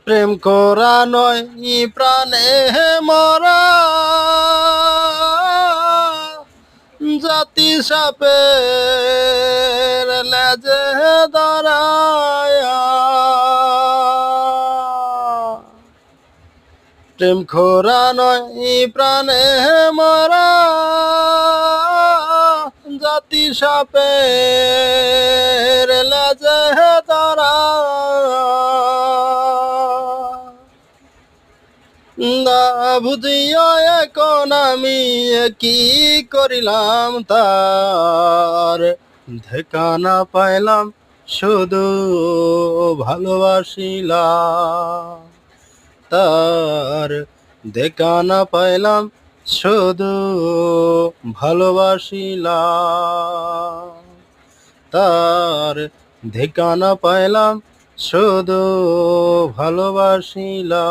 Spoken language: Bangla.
প্রেম করা নয় প্রাণে মরা, জাতি সাপের লেজে দাঁড়ায়া। প্রেম করা নয় প্রাণে মরা, জাতি সাপের লেজে দাঁড়ায়া। না বুঝিয়া এখন আমি কি করিলাম তার, দেখা না পাইলাম শুধু ভালোবাসিলাম তার, দেখা না পাইলাম শুধু ভালোবাসিলাম তার, দেখা না পাইলাম শুধু ভালোবাসিলাম।